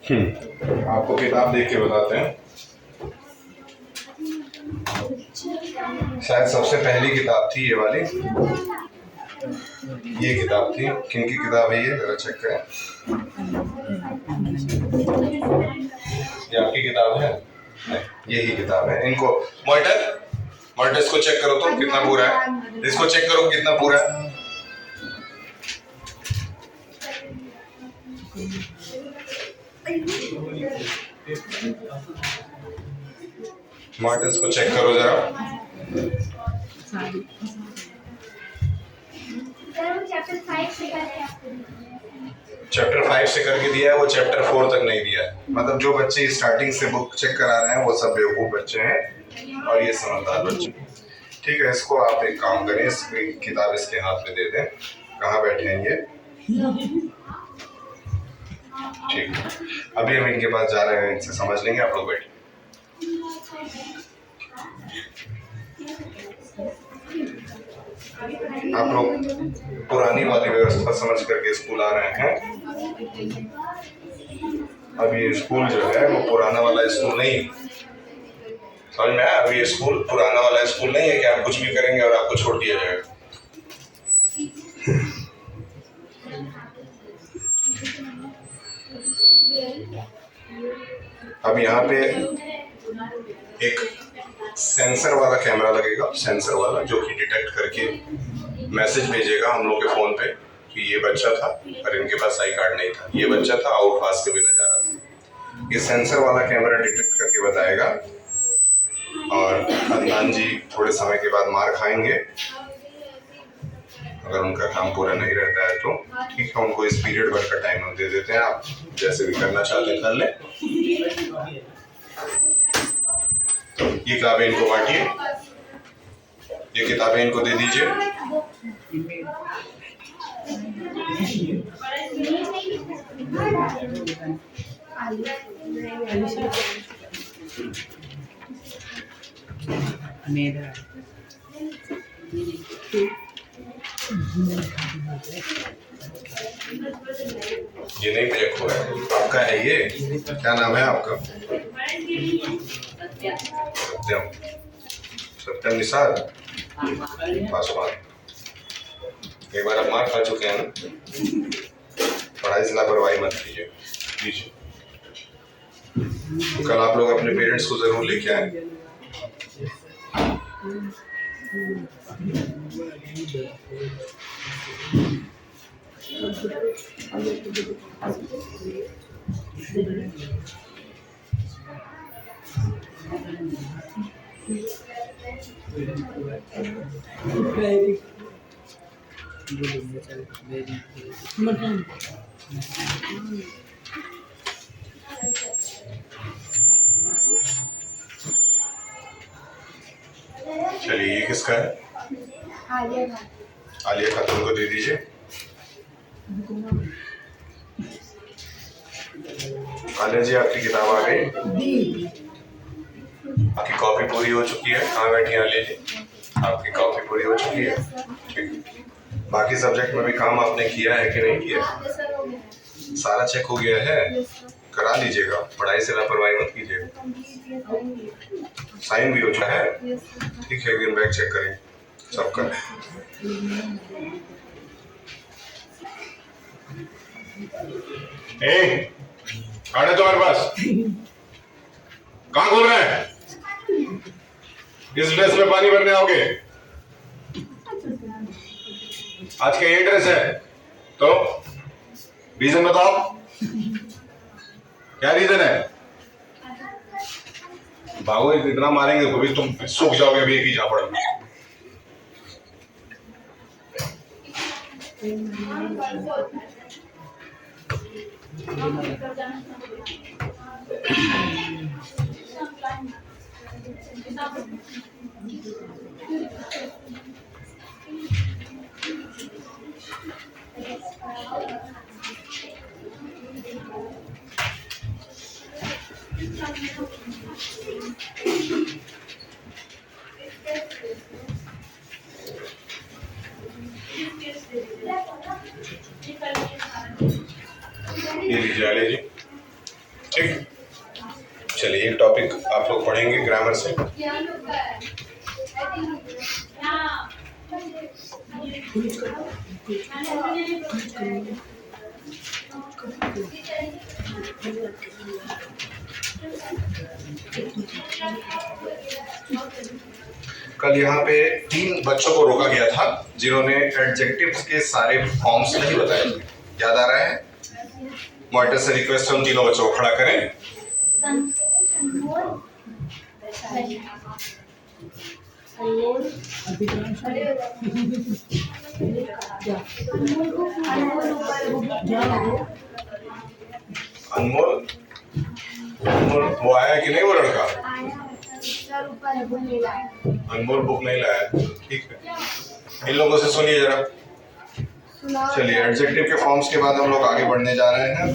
आपको किताब देख के बताते हैं। शायद सबसे पहली किताब थी ये वाली। ये किताब थी, किनकी किताब है ये, जरा चेक करें। ये आपकी किताब है? यही किताब है। इनको मॉनिटर इसको चेक करो तो कितना पूरा है, इसको चेक करो कितना पूरा है। मॉनिटर इसको चेक करो जरा। चैप्टर 5 से करके दिया है, वो चैप्टर 4 तक नहीं दिया है। मतलब जो बच्चे स्टार्टिंग से बुक चेक करा रहे हैं वो सब बेवकूफ बच्चे हैं और ये समझदार बच्चे। ठीक है, इसको आप एक काम करें, इसकी किताब इसके हाथ में दे दें। कहाँ बैठे हैं ये? ठीक है, अभी हम इनके पास जा रहे हैं, इनसे समझ लेंगे। आप लोग बैठे। आप लोग पुरानी वाली व्यवस्था समझ करके स्कूल आ रहे हैं। अब ये स्कूल जो है वो पुराना वाला स्कूल नहीं, समझ में आया? अब ये स्कूल पुराना वाला स्कूल नहीं है कि आप कुछ भी करेंगे और आपको छोड़ दिया जाएगा। अब यहाँ पे एक सेंसर वाला कैमरा लगेगा, सेंसर वाला, जो कि डिटेक्ट करके मैसेज भेजेगा हम लोग के फोन पे कि ये बच्चा था और इनके पास आई कार्ड नहीं था, ये बच्चा था आउट पास के बिना जा रहा था। ये सेंसर वाला कैमरा डिटेक्ट करके बताएगा। और अदनान जी थोड़े समय के बाद मार खाएंगे अगर उनका काम पूरा नहीं रहता है तो। ठीक है, उनको इस पीरियड भर का टाइम हम दे देते हैं, आप जैसे भी करना चाहते हैं कर ले। ये किताबें इनको बांटिए, ये किताबें इनको दे दीजिए। ये नहीं मुझे खो है, आपका है ये? क्या नाम है आपका? सत्यम। सत्यम निसार पासवान। एक बार आप मार खा चुके हैं ना, पढ़ाई से लापरवाही मत कीजिए। कल आप लोग अपने पेरेंट्स को जरूर लेके आए। चलिए, ये किसका है? आलिया खातून को दे दीजिए। आलिया जी, आपकी किताब आ गई, आपकी कॉपी पूरी हो चुकी है। कहाँ बैठी आलिया जी? आपकी कॉपी पूरी हो चुकी है। ठीक, बाकी सब्जेक्ट में भी काम आपने किया है कि नहीं किया? सारा चेक हो गया है, करा लीजिएगा, पढ़ाई से लापरवाही मत कीजिएगा। साइन भी हो चुका है। ठीक है, एक दिन बैग चेक करें सबका। कार्ड है तुम्हारे पास? कहाँ घूम रहे हैं? किस ड्रेस में पानी भरने आओगे? आज का ये ड्रेस है तो रीजन बताओ, क्या रीजन है? भागो, इतना मारेंगे तो भी तुम सूख जाओगे अभी एक ही झापड़ में। ये लीजिए आलिया जी, ठीक, चलिए एक टॉपिक आप लोग पढ़ेंगे ग्रामर से। कल यहाँ पे 3 बच्चों को रोका गया था जिन्होंने एडजेक्टिव्स के सारे फॉर्म्स नहीं बताए। याद आ रहा है? मॉनिटर से रिक्वेस्ट हम तीनों बच्चों को खड़ा करें। अनमोल, अनमोल वो आया कि नहीं वो लड़का? अनमोल बुक नहीं लाया, ठीक है। इन लोगों से सुनिए जरा। चलिए एडजेक्टिव के फॉर्म्स के बाद हम लोग आगे बढ़ने जा रहे हैं।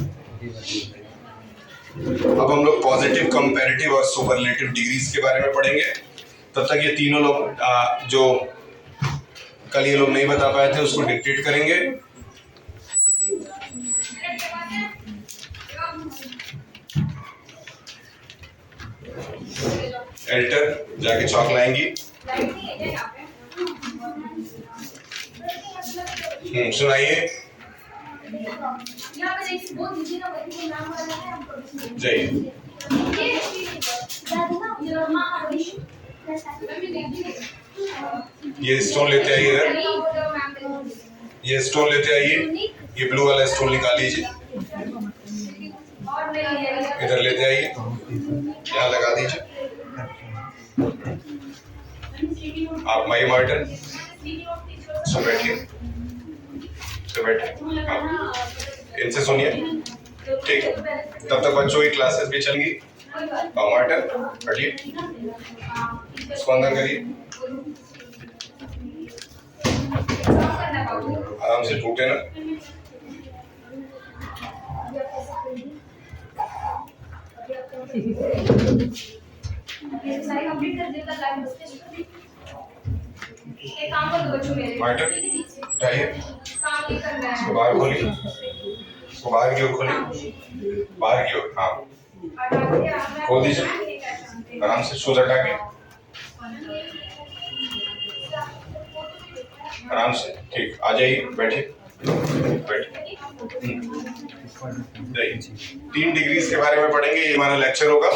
अब हम लोग पॉजिटिव, कंपैरेटिव और सुपरलेटिव डिग्रीज के बारे में पढ़ेंगे। तब तक ये तीनों लोग जो कल ये लोग नहीं बता पाए थे उसको डिक्टेट करेंगे। एडिटर जाके चौक लाएंगी। सुनाइए। जय ये स्टोन लेते आइए इधर, ये स्टोन लेते आइए, ये ब्लू वाला स्टोन निकाल लीजिए, इधर लेते आइए, यहाँ लगा दीजिए। आप माई मॉनिटर सो बैठिए, तो बैठिए, इनसे सुनिए, ठीक है। तब तक बच्चों की क्लासेस भी चलेंगी। मॉनिटर बैठिए, इसको अंदर करिए, आराम से टूटे ना। मॉनिटर उठाइए, इसको बाहर खोलिए, इसको बाहर की ओर खोलिए, बाहर की ओर, हाँ खोल दीजिए, आराम से शूज हटा के, आराम से, ठीक। आ जाइए, बैठिए, बैठिए। 3 डिग्रीज के बारे में पढ़ेंगे, ये हमारा लेक्चर होगा।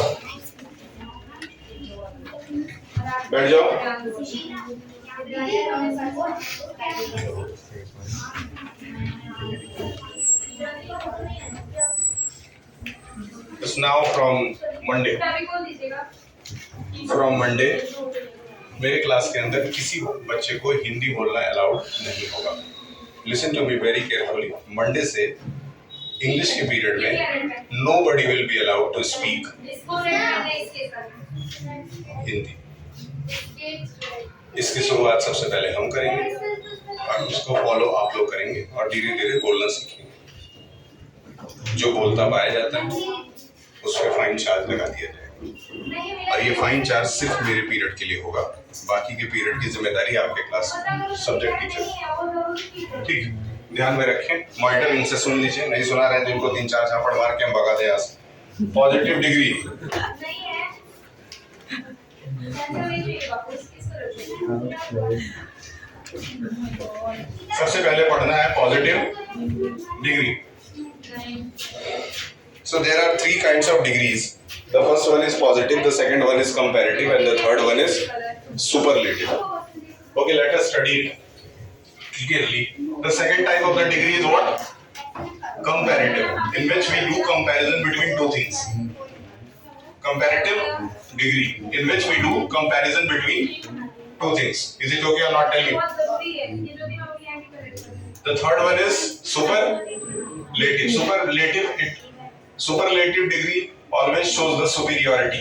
बैठ जाओ। Now from Monday मेरे क्लास के अंदर किसी बच्चे को हिंदी बोलना अलाउड नहीं होगा। Listen to me very carefully. Monday से इंग्लिश के पीरियड में nobody will be allowed to speak Hindi. इसकी शुरुआत सबसे पहले हम करेंगे और उसको फॉलो आप लोग करेंगे और धीरे धीरे बोलना सीखेंगे। जो बोलता पाया जाता है उस पर फाइन चार्ज लगा दिया जाएगा, और ये फाइन चार्ज सिर्फ मेरे पीरियड के लिए होगा। बाकी के पीरियड की जिम्मेदारी आपके क्लास सब्जेक्ट टीचर, ठीक। ध्यान में रखें। मॉनिटर इनसे सुन लीजिए, नहीं सुना रहे तो इनको 3-4 झापड़ मार के हम भगा दें यहाँ से। पॉजिटिव डिग्री सबसे पहले पढ़ना है positive degree. So there are 3 kinds of degrees. The first one is positive, the second one is comparative, and the third one is superlative. Okay, let us study it clearly. The second type of the degree is what? Comparative, in which we do comparison between 2 things. Comparative degree, in which we do comparison between 2 things. Is it okay or not? Tell me. The third one is superlative. Superlative degree always shows the superiority.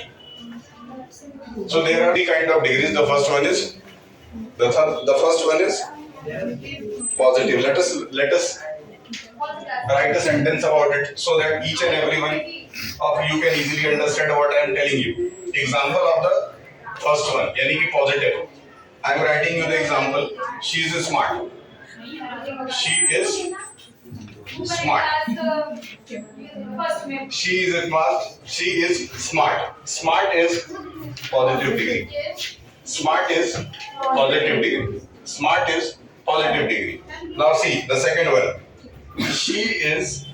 So there are 3 kind of degrees. The first one is positive. Let us write a sentence about it so that each and every one of you can easily understand what I am telling you. Example of the first one, यानी कि positive. I am writing you the example. She is smart. She is Smart. She is smart. She is smart. Smart is positive degree. Smart is positive degree. Smart is positive degree. Now see the second one. She is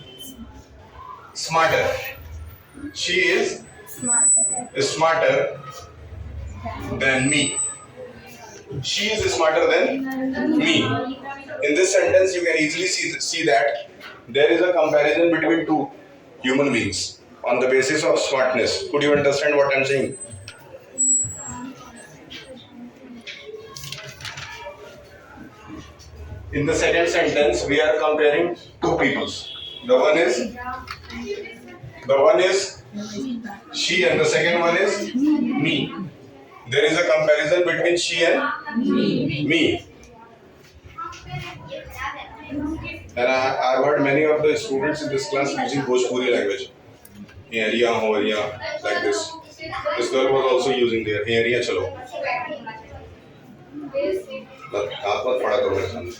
smarter. She is smarter than me. She is smarter than me. In this sentence, you can easily see that there is a comparison between two human beings on the basis of smartness. Could you understand what I'm saying? In the second sentence, we are comparing two peoples. The one is she, and the second one is me. There is a comparison between she and me. And I've heard many of the students in this class using Bhojpuri language. Heriya, horiya, like this. This girl was also using their heriya chalo. हाथ मत पड़ा करो मेरे सामने.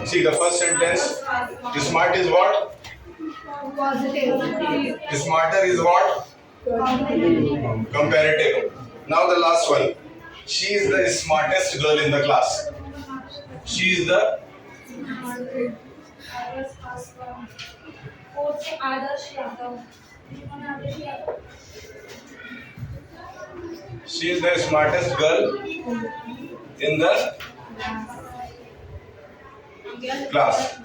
See the first sentence. Smart is what? Positive. Smarter is what? Comparative. Now the last one. She is the smartest girl in the class. She is the smartest girl in the class.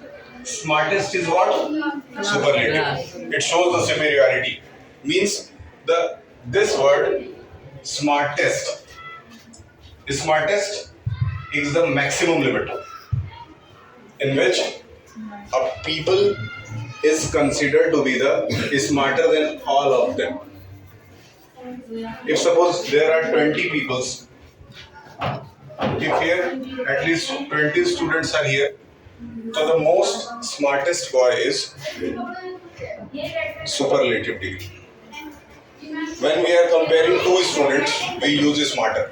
Smartest is what? Superlative. It shows the superiority. Means this word smartest. Smartest is the maximum limit in which a people is considered to be the smarter than all of them. If suppose there are 20 peoples, if here at least 20 students are here, so the most smartest boy is superlative degree. When we are comparing two students, we use smarter.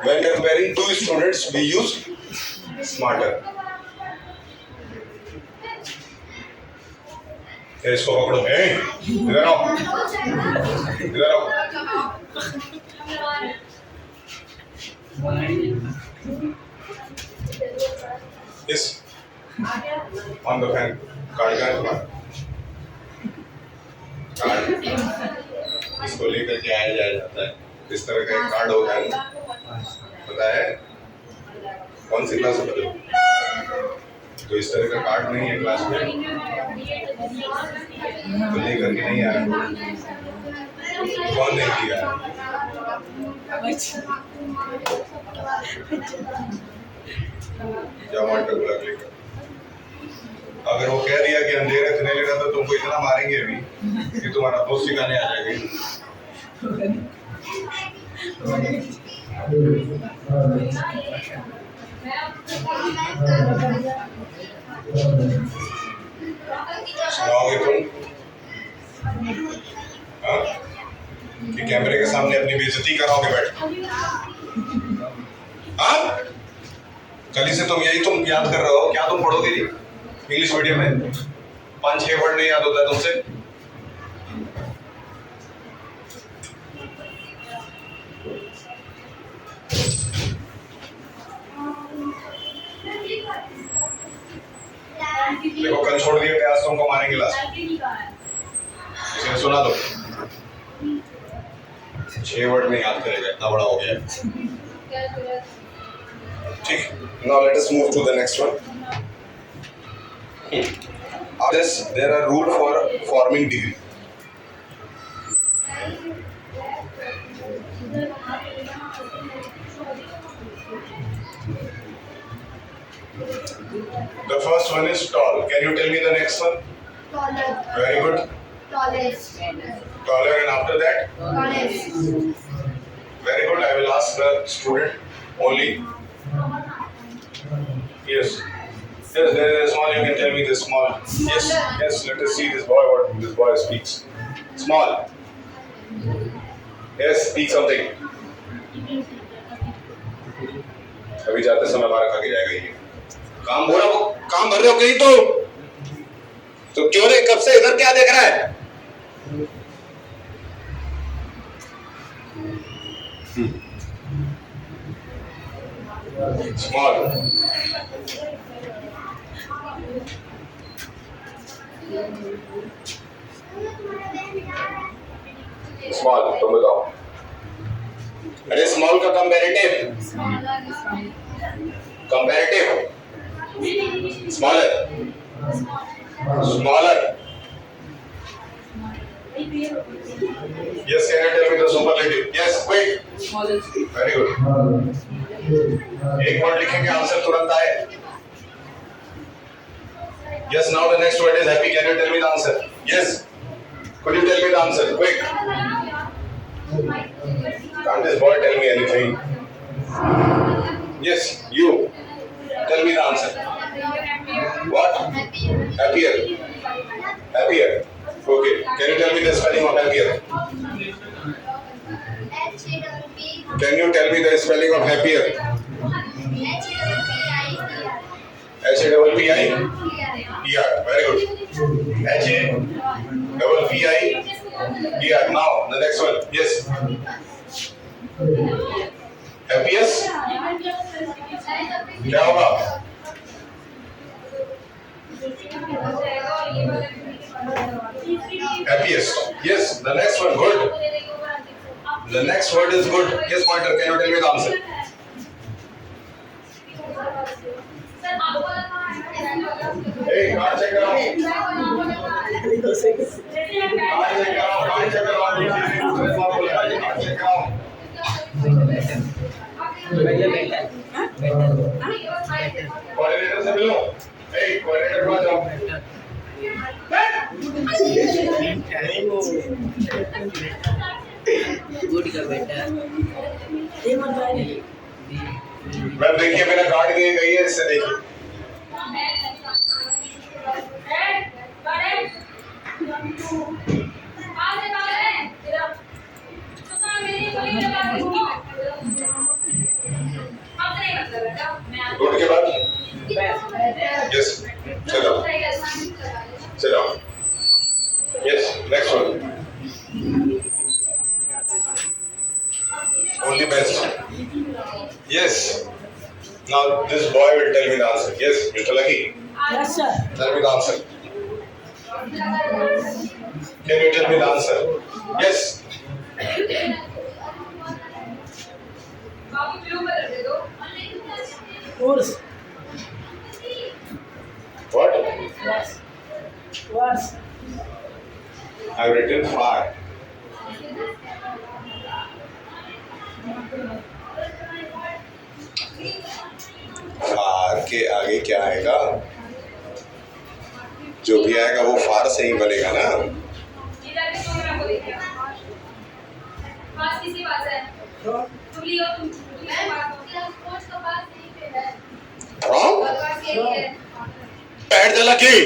When we are comparing two students, we use smarter. इसको पकड़ो, इधर आओ, इधर आओ. Yes. On the fan. Card का है. Card. इसको लेकर के आया जाता है. इस तरह का एक कार्ड होता है. पता है? कौन सी क्लास में? तो इस तरह का कार्ड नहीं है क्लास में. तो लेकर के नहीं आया. कौन नहीं दिया? लेकर. अगर वो कह दिया कि अंधेरे से नहीं लेगा तो तुमको इतना मारेंगे अभी कि तुम्हारा दोस्त सिखाने आ जाएगी. सुनाओगे तुम? हाँ? कि कैमरे के सामने अपनी बेइज्जती कराओगे बैठ? हाँ? कल से तुम यही तुम याद कर रहे हो. क्या तुम पढ़ोगे जी इंग्लिश मीडियम में? 5-6 वर्ड नहीं याद होता है तुमसे? देखो कल छोड़ दिया कि आज तुमको मारेंगे लास्ट. इसने सुना दो. 6 वर्ड में याद करेगा. इतना बड़ा हो गया. ठीक. Now let us move to the next one. After this, there are rules for forming degree. The first one is tall. Can you tell me the next one? Taller. Very good. Tallest. Taller, and after that? Tallest. Very good. I will ask the student only. Yes. Yes, there is a small. You can tell me the small. Yes. Yes. Let us see this boy. What this boy speaks. Small. Yes. Speak something. अभी जाते समय हमारा खा के जाएगा ये। काम बोला वो काम भर रहे हो कहीं तो क्यों रे, कब से इधर क्या देख रहा है? स्मॉल स्मॉल तुम बताओ। अरे स्मॉल का comparative smaller smaller. Yes, can you tell me the superlative? Yes, quick. Very good. एक वर्ड लिखेंगे आंसर तुरंत आए। Yes, now the next word is happy. Can you tell me the answer? Yes. Could you tell me the answer? Quick. Can't this boy tell me anything? Yes, you. Tell me the answer. What? Happier. Happier. Okay. Can you tell me the spelling of happier? Can you tell me the spelling of happier? H-A-P-P-I-E-R. Very good. H-A-P-P-I-E-R. Now the next one. Yes. Happiest? क्या होगा? Happiest. Yes. The next one. Good. The next word is good. Yes, pointer. Can you tell me the answer? Hey, card check कराओ. Card check कराओ. Coordinator से मिलो. Hey, coordinator को आ जाओ. Good का बेटा मैम देखिए मेरा कार्ड गई है, इससे देखिए. गुड के बाद यस चलो चलो yes next one only best. Yes. Now this boy will tell me the answer. Yes, Mr. Lucky. Yes, sir. Tell me the answer. Can you tell me the answer? Yes. Horse. What? Horse. I've written far. फार के आगे क्या आएगा? जो भी आएगा वो फार से ही बनेगा ना. From? बैठ जा लकी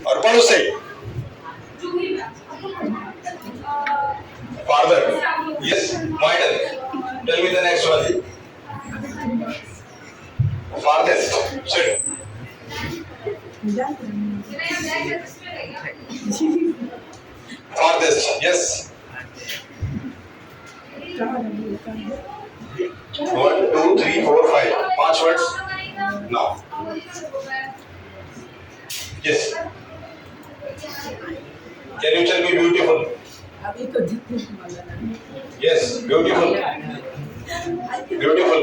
और पढ़ उसे. Farther. Yes, wider. Tell me the next one. Farthest. Sit. Farthest. Yes. 1, 2, 3, 4, 5. 5 words. Now. Yes. Can you tell me beautiful? अभी तो जितने वाला ना Yes, beautiful. Beautiful.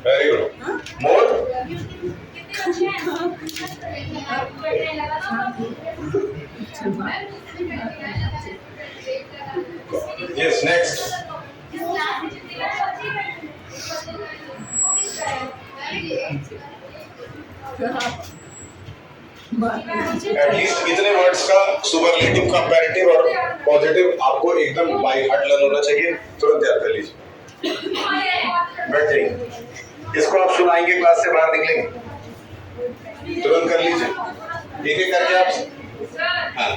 Very good. More? Yes, next. At least इतने वर्ड्स का सुपरलेटिव, कंपैरेटिव और positive आपको एकदम बाय हार्ट लर्न होना चाहिए. तुरंत याद कर लीजिए. बैठ जाइए. इसको आप सुनाएंगे क्लास से बाहर निकलेंगे. तुरंत कर लीजिए. एक एक करके आप हाँ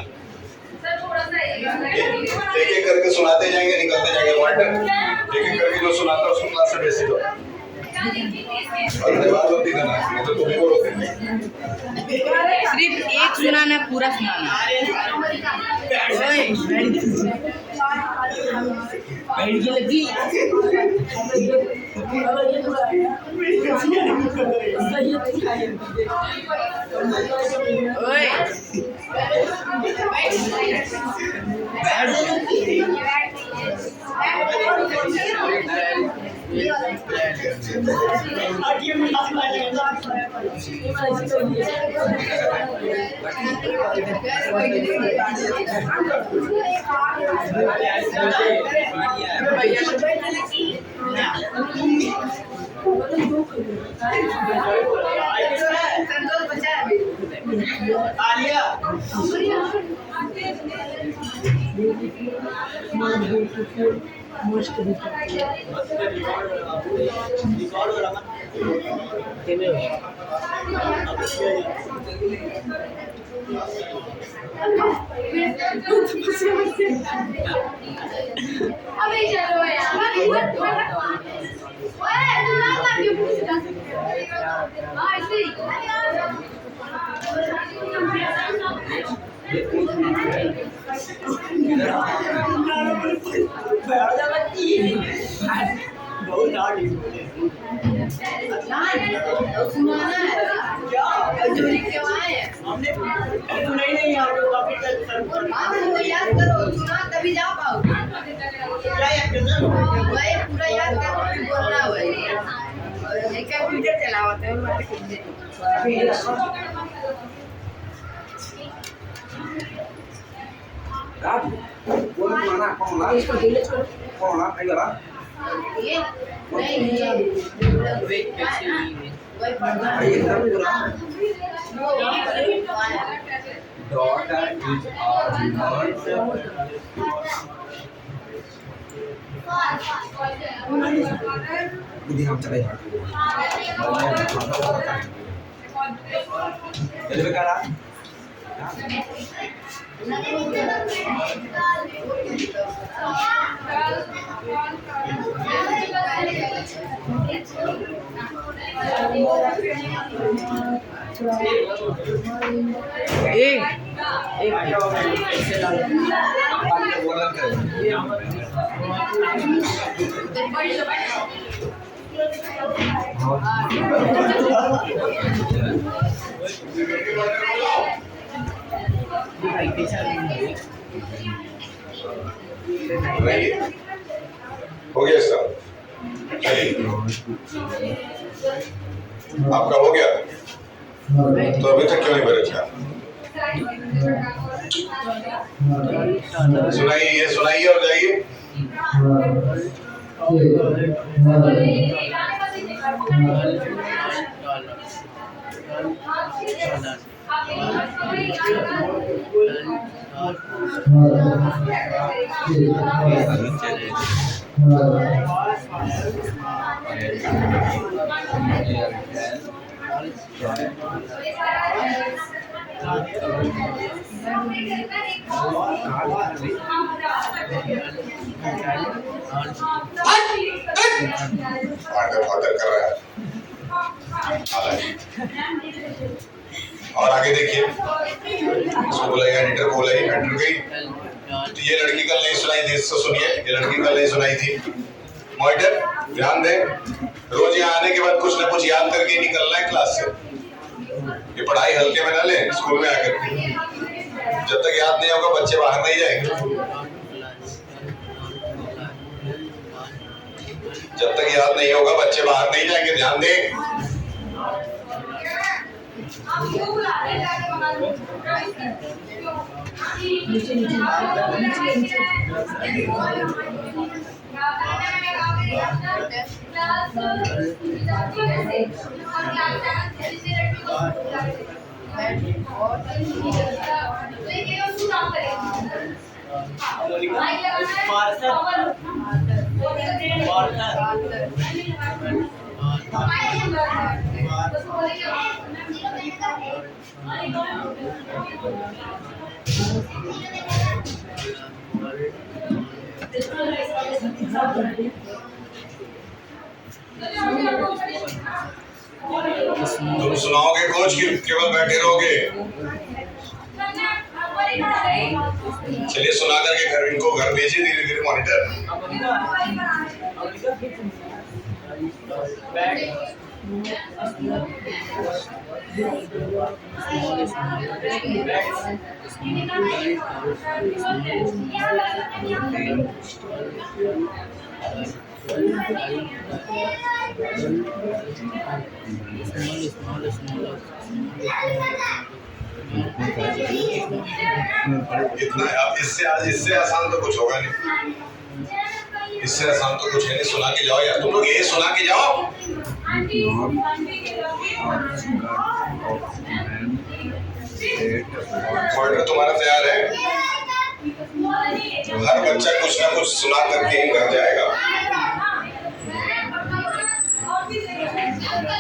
एक एक करके सुनाते जाएंगे, निकलते जाएंगे. पॉइंटर एक एक करके जो सुनाता है उसको क्लास से भेज दो. अगले बार बंदी करना नहीं तो तुम्हें को रोकेंगे। सिर्फ एक सुनाना, पूरा सुनाना। ओए, बैठ के लगी। ओए, अबे चलो यार ओए तू ना कर क्यों पूछता हां ऐसे सुनाना है जो लिखे हुआ है हमने नहीं आप लोग काफी आप याद करो सुना तभी जा पाओगे भाई पूरा याद करो फिर बोलना भाई और एक कंप्यूटर चलावते हैं मार ये नहीं वेट वही पढ़ना Daughter is बुद्धि हम चले ये बेकार नहीं हो गया इसका चलिए आपका हो गया तो अभी तक क्यों नहीं बरचा सुनाइए और जाइए फादर कर रहा है और आगे देखिए इसको बोलेगा एडिटर बोलेगी एडिटर गई तो ये लड़की कल नहीं सुनाई थी इसको सुनिए ये लड़की कल नहीं सुनाई थी मॉनिटर ध्यान दें रोज यहाँ आने के बाद कुछ ना कुछ याद करके निकलना है क्लास से ये पढ़ाई हल्के में ना लें स्कूल में आकर जब तक याद नहीं होगा बच्चे बाहर नहीं जाएंगे जब तक याद नहीं होगा बच्चे बाहर नहीं जाएंगे ध्यान दें तुम सुनाओगे कोच कि केवल बैठे रहोगे? चलिए सुना करके घर इनको घर भेजिए धीरे धीरे मॉनिटर। इतना अब इससे आसान तो कुछ होगा नहीं, इससे आसान तो कुछ है नहीं। सुना के जाओ यार तुम लोग, ये सुना के जाओ। ऑर्डर तुम्हारा तैयार है, हर बच्चा कुछ ना कुछ सुना करके ही घर जाएगा।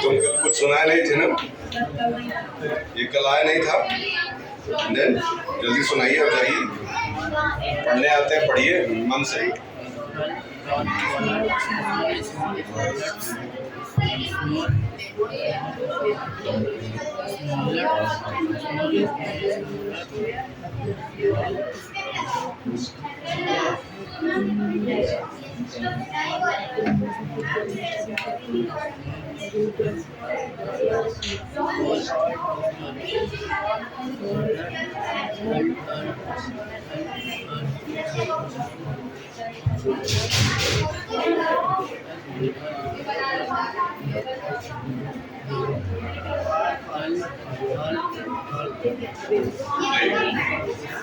तुम कुछ सुनाए नहीं थे ना, ये कल आया नहीं था। देन जल्दी सुनाइए और जाइए, पढ़ने आते हैं पढ़िए मन से।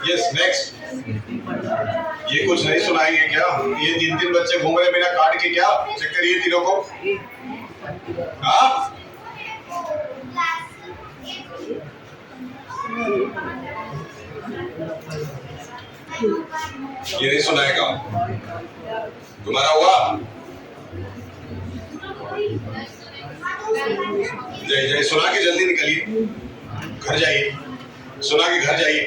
Yes next. ये कुछ नहीं सुनाएंगे क्या? ये 3 बच्चे घूम रहे बिना कार्ड के, क्या चेक करिए तीनों को। हाँ ये नहीं सुनाएगा तुम्हारा हुआ। जय जय सुना के जल्दी निकलिए, घर जाइए, सुना के घर जाइए।